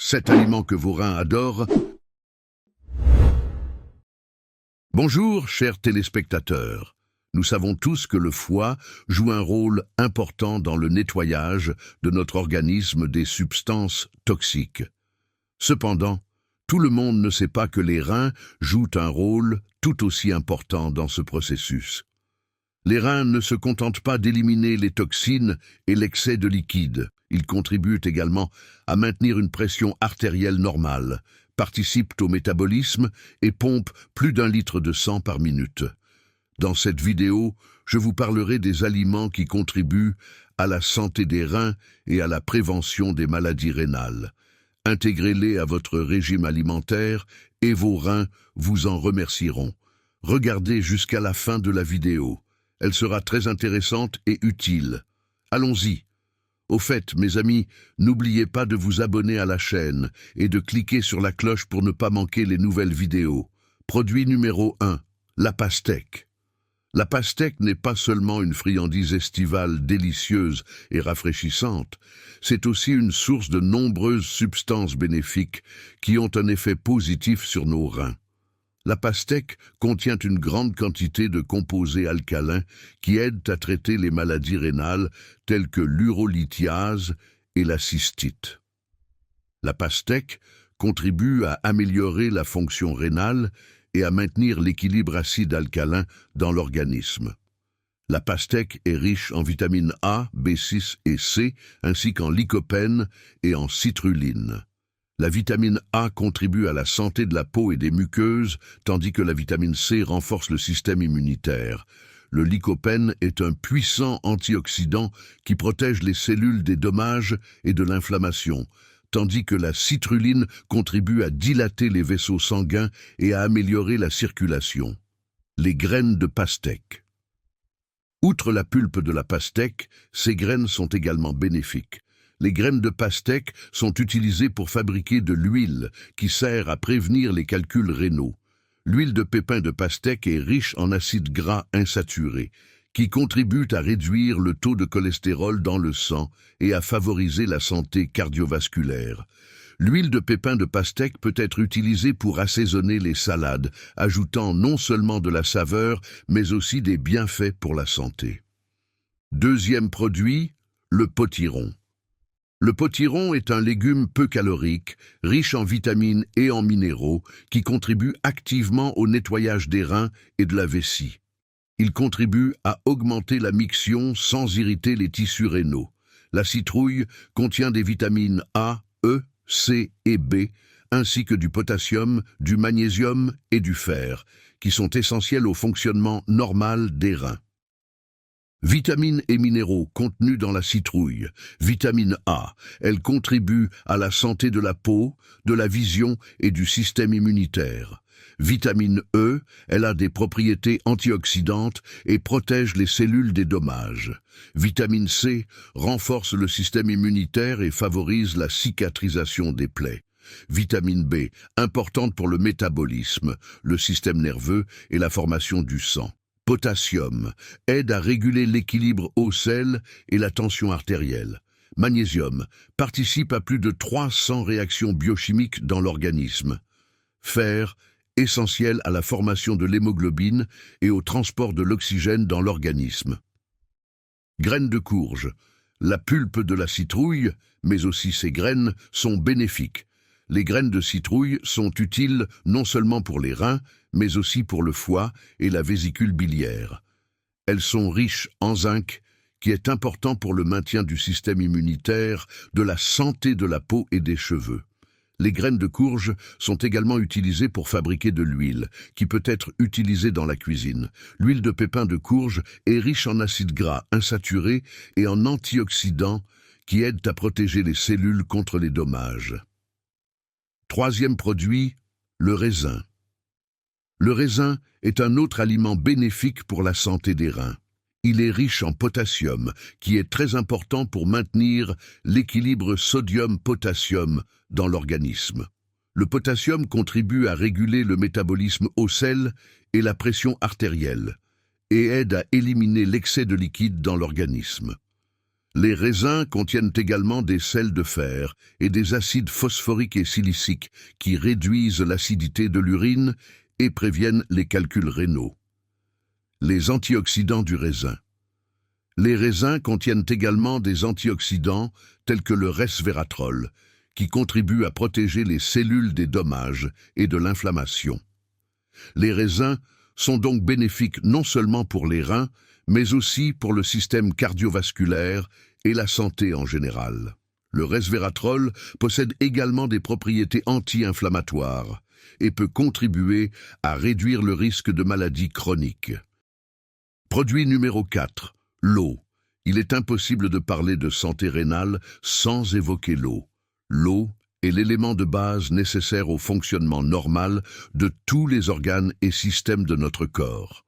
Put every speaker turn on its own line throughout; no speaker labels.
cet aliment que vos reins adorent. Bonjour, chers téléspectateurs. Nous savons tous que le foie joue un rôle important dans le nettoyage de notre organisme des substances toxiques. Cependant, tout le monde ne sait pas que les reins jouent un rôle tout aussi important dans ce processus. Les reins ne se contentent pas d'éliminer les toxines et l'excès de liquide. Ils contribuent également à maintenir une pression artérielle normale, participent au métabolisme et pompent plus d'1 litre de sang par minute. Dans cette vidéo, je vous parlerai des aliments qui contribuent à la santé des reins et à la prévention des maladies rénales. Intégrez-les à votre régime alimentaire et vos reins vous en remercieront. Regardez jusqu'à la fin de la vidéo. Elle sera très intéressante et utile. Allons-y. Au fait, mes amis, n'oubliez pas de vous abonner à la chaîne et de cliquer sur la cloche pour ne pas manquer les nouvelles vidéos. Produit numéro 1, la pastèque. La pastèque n'est pas seulement une friandise estivale délicieuse et rafraîchissante, c'est aussi une source de nombreuses substances bénéfiques qui ont un effet positif sur nos reins. La pastèque contient une grande quantité de composés alcalins qui aident à traiter les maladies rénales telles que l'urolithiase et la cystite. La pastèque contribue à améliorer la fonction rénale et à maintenir l'équilibre acide-alcalin dans l'organisme. La pastèque est riche en vitamines A, B6 et C, ainsi qu'en lycopène et en citrulline. La vitamine A contribue à la santé de la peau et des muqueuses, tandis que la vitamine C renforce le système immunitaire. Le lycopène est un puissant antioxydant qui protège les cellules des dommages et de l'inflammation, tandis que la citrulline contribue à dilater les vaisseaux sanguins et à améliorer la circulation. Les graines de pastèque. Outre la pulpe de la pastèque, ces graines sont également bénéfiques. Les graines de pastèque sont utilisées pour fabriquer de l'huile qui sert à prévenir les calculs rénaux. L'huile de pépins de pastèque est riche en acides gras insaturés, qui contribuent à réduire le taux de cholestérol dans le sang et à favoriser la santé cardiovasculaire. L'huile de pépins de pastèque peut être utilisée pour assaisonner les salades, ajoutant non seulement de la saveur, mais aussi des bienfaits pour la santé. Deuxième produit, le potiron. Le potiron est un légume peu calorique, riche en vitamines et en minéraux, qui contribue activement au nettoyage des reins et de la vessie. Il contribue à augmenter la miction sans irriter les tissus rénaux. La citrouille contient des vitamines A, E, C et B, ainsi que du potassium, du magnésium et du fer, qui sont essentiels au fonctionnement normal des reins. Vitamines et minéraux contenus dans la citrouille. Vitamine A, elle contribue à la santé de la peau, de la vision et du système immunitaire. Vitamine E, elle a des propriétés antioxydantes et protège les cellules des dommages. Vitamine C renforce le système immunitaire et favorise la cicatrisation des plaies. Vitamine B, importante pour le métabolisme, le système nerveux et la formation du sang. Potassium, aide à réguler l'équilibre eau-sel et la tension artérielle. Magnésium, participe à plus de 300 réactions biochimiques dans l'organisme. Fer, essentiel à la formation de l'hémoglobine et au transport de l'oxygène dans l'organisme. Graines de courge. La pulpe de la citrouille, mais aussi ses graines, sont bénéfiques. Les graines de citrouille sont utiles non seulement pour les reins, mais aussi pour le foie et la vésicule biliaire. Elles sont riches en zinc, qui est important pour le maintien du système immunitaire, de la santé de la peau et des cheveux. Les graines de courge sont également utilisées pour fabriquer de l'huile, qui peut être utilisée dans la cuisine. L'huile de pépins de courge est riche en acides gras insaturés et en antioxydants qui aident à protéger les cellules contre les dommages. Troisième produit, le raisin. Le raisin est un autre aliment bénéfique pour la santé des reins. Il est riche en potassium, qui est très important pour maintenir l'équilibre sodium-potassium dans l'organisme. Le potassium contribue à réguler le métabolisme au sel et la pression artérielle, et aide à éliminer l'excès de liquide dans l'organisme. Les raisins contiennent également des sels de fer et des acides phosphoriques et siliciques qui réduisent l'acidité de l'urine et préviennent les calculs rénaux. Les antioxydants du raisin. Les raisins contiennent également des antioxydants tels que le resveratrol, qui contribuent à protéger les cellules des dommages et de l'inflammation. Les raisins sont donc bénéfiques non seulement pour les reins, mais aussi pour le système cardiovasculaire et la santé en général. Le resveratrol possède également des propriétés anti-inflammatoires et peut contribuer à réduire le risque de maladies chroniques. Produit numéro 4, l'eau. Il est impossible de parler de santé rénale sans évoquer l'eau. L'eau est l'élément de base nécessaire au fonctionnement normal de tous les organes et systèmes de notre corps.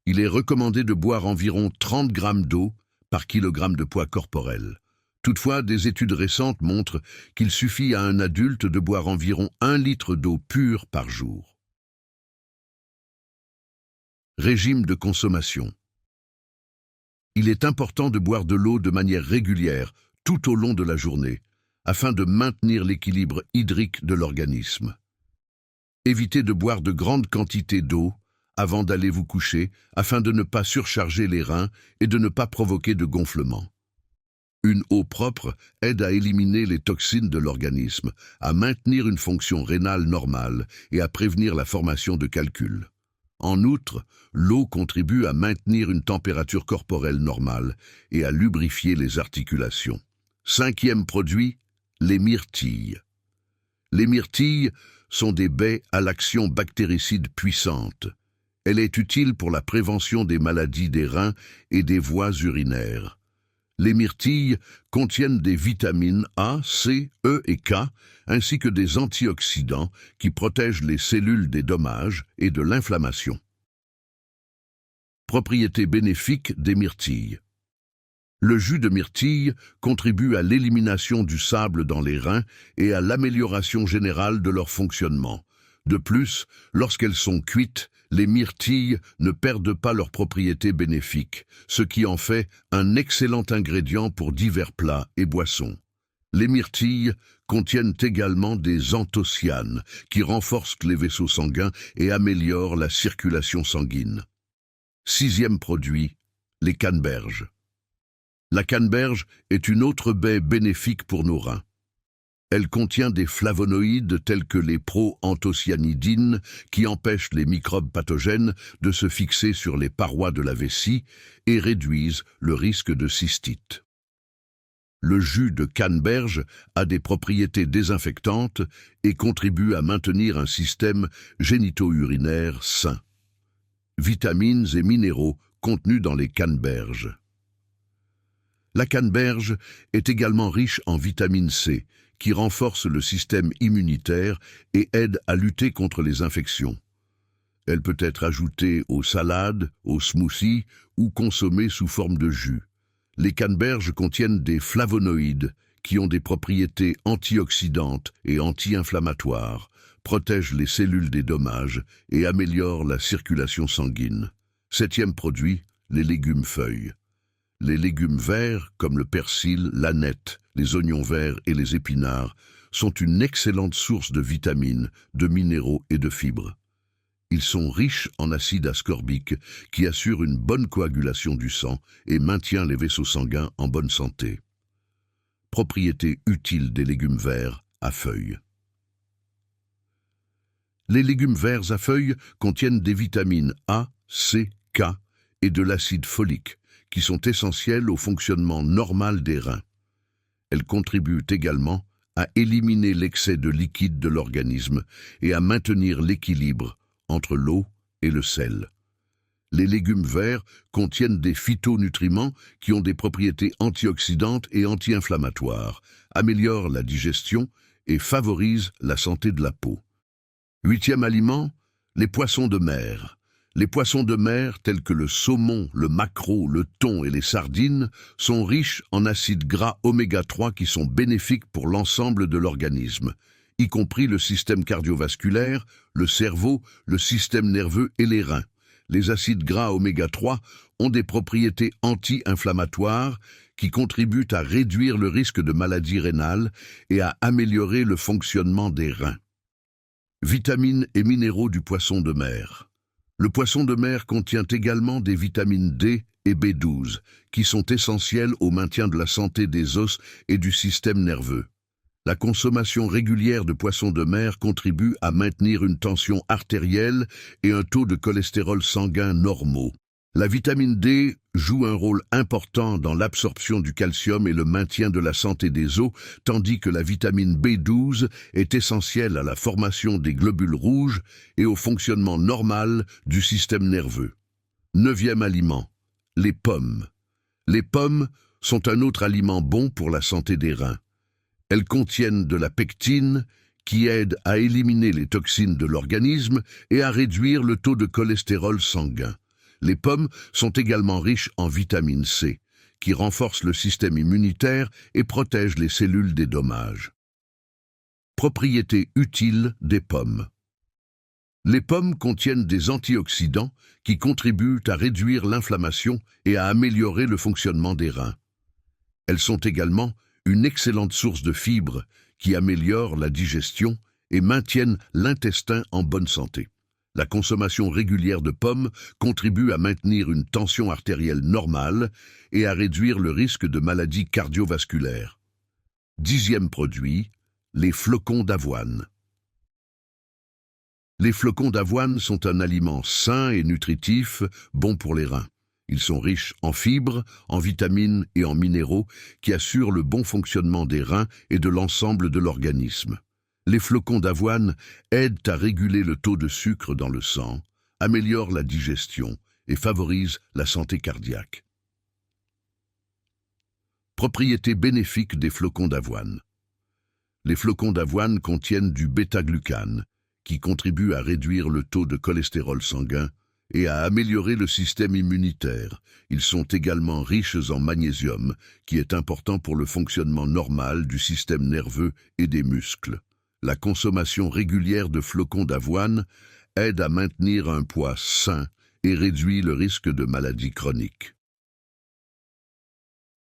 Il est recommandé de boire environ 30 grammes d'eau par kilogramme de poids corporel. Toutefois, des études récentes montrent qu'il suffit à un adulte de boire environ 1 litre d'eau pure par jour. Régime de consommation. Il est important de boire de l'eau de manière régulière tout au long de la journée, afin de maintenir l'équilibre hydrique de l'organisme. Évitez de boire de grandes quantités d'eau avant d'aller vous coucher, afin de ne pas surcharger les reins et de ne pas provoquer de gonflement. Une eau propre aide à éliminer les toxines de l'organisme, à maintenir une fonction rénale normale et à prévenir la formation de calculs. En outre, l'eau contribue à maintenir une température corporelle normale et à lubrifier les articulations. 5e produit, les myrtilles. Les myrtilles sont des baies à l'action bactéricide puissante. Elle est utile pour la prévention des maladies des reins et des voies urinaires. Les myrtilles contiennent des vitamines A, C, E et K, ainsi que des antioxydants qui protègent les cellules des dommages et de l'inflammation. Propriétés bénéfiques des myrtilles. Le jus de myrtille contribue à l'élimination du sable dans les reins et à l'amélioration générale de leur fonctionnement. De plus, lorsqu'elles sont cuites, les myrtilles ne perdent pas leurs propriétés bénéfiques, ce qui en fait un excellent ingrédient pour divers plats et boissons. Les myrtilles contiennent également des anthocyanes qui renforcent les vaisseaux sanguins et améliorent la circulation sanguine. 6e produit, les canneberges. La canneberge est une autre baie bénéfique pour nos reins. Elle contient des flavonoïdes tels que les proanthocyanidines qui empêchent les microbes pathogènes de se fixer sur les parois de la vessie et réduisent le risque de cystite. Le jus de canneberge a des propriétés désinfectantes et contribue à maintenir un système génito-urinaire sain. Vitamines et minéraux contenus dans les canneberges. La canneberge est également riche en vitamine C, qui renforce le système immunitaire et aide à lutter contre les infections. Elle peut être ajoutée aux salades, aux smoothies ou consommée sous forme de jus. Les canneberges contiennent des flavonoïdes qui ont des propriétés antioxydantes et anti-inflammatoires, protègent les cellules des dommages et améliorent la circulation sanguine. 7e produit, les légumes feuilles. Les légumes verts, comme le persil, l'aneth, les oignons verts et les épinards, sont une excellente source de vitamines, de minéraux et de fibres. Ils sont riches en acide ascorbique qui assure une bonne coagulation du sang et maintient les vaisseaux sanguins en bonne santé. Propriétés utiles des légumes verts à feuilles. Les légumes verts à feuilles contiennent des vitamines A, C, K et de l'acide folique, qui sont essentielles au fonctionnement normal des reins. Elles contribuent également à éliminer l'excès de liquide de l'organisme et à maintenir l'équilibre entre l'eau et le sel. Les légumes verts contiennent des phytonutriments qui ont des propriétés antioxydantes et anti-inflammatoires, améliorent la digestion et favorisent la santé de la peau. 8e aliment, les poissons de mer. Les poissons de mer, tels que le saumon, le maquereau, le thon et les sardines, sont riches en acides gras oméga 3 qui sont bénéfiques pour l'ensemble de l'organisme, y compris le système cardiovasculaire, le cerveau, le système nerveux et les reins. Les acides gras oméga 3 ont des propriétés anti-inflammatoires qui contribuent à réduire le risque de maladies rénales et à améliorer le fonctionnement des reins. Vitamines et minéraux du poisson de mer. Le poisson de mer contient également des vitamines D et B12, qui sont essentielles au maintien de la santé des os et du système nerveux. La consommation régulière de poissons de mer contribue à maintenir une tension artérielle et un taux de cholestérol sanguin normaux. La vitamine D joue un rôle important dans l'absorption du calcium et le maintien de la santé des os, tandis que la vitamine B12 est essentielle à la formation des globules rouges et au fonctionnement normal du système nerveux. 9e aliment, les pommes. Les pommes sont un autre aliment bon pour la santé des reins. Elles contiennent de la pectine qui aide à éliminer les toxines de l'organisme et à réduire le taux de cholestérol sanguin. Les pommes sont également riches en vitamine C, qui renforce le système immunitaire et protège les cellules des dommages. Propriétés utiles des pommes. Les pommes contiennent des antioxydants qui contribuent à réduire l'inflammation et à améliorer le fonctionnement des reins. Elles sont également une excellente source de fibres qui améliorent la digestion et maintiennent l'intestin en bonne santé. La consommation régulière de pommes contribue à maintenir une tension artérielle normale et à réduire le risque de maladies cardiovasculaires. 10e produit, les flocons d'avoine. Les flocons d'avoine sont un aliment sain et nutritif, bon pour les reins. Ils sont riches en fibres, en vitamines et en minéraux qui assurent le bon fonctionnement des reins et de l'ensemble de l'organisme. Les flocons d'avoine aident à réguler le taux de sucre dans le sang, améliorent la digestion et favorisent la santé cardiaque. Propriétés bénéfiques des flocons d'avoine. Les flocons d'avoine contiennent du bêta-glucane, qui contribue à réduire le taux de cholestérol sanguin et à améliorer le système immunitaire. Ils sont également riches en magnésium, qui est important pour le fonctionnement normal du système nerveux et des muscles. La consommation régulière de flocons d'avoine aide à maintenir un poids sain et réduit le risque de maladies chroniques.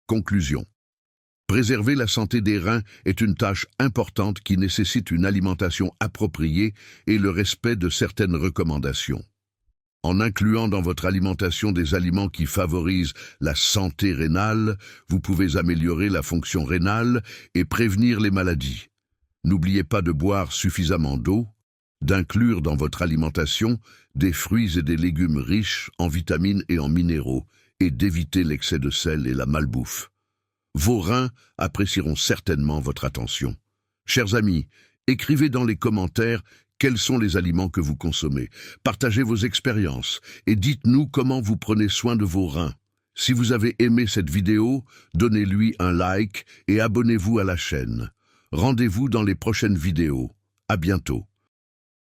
Conclusion. Préserver la santé des reins est une tâche importante qui nécessite une alimentation appropriée et le respect de certaines recommandations. En incluant dans votre alimentation des aliments qui favorisent la santé rénale, vous pouvez améliorer la fonction rénale et prévenir les maladies. N'oubliez pas de boire suffisamment d'eau, d'inclure dans votre alimentation des fruits et des légumes riches en vitamines et en minéraux, et d'éviter l'excès de sel et la malbouffe. Vos reins apprécieront certainement votre attention. Chers amis, écrivez dans les commentaires quels sont les aliments que vous consommez. Partagez vos expériences et dites-nous comment vous prenez soin de vos reins. Si vous avez aimé cette vidéo, donnez-lui un like et abonnez-vous à la chaîne. Rendez-vous dans les prochaines vidéos. À bientôt.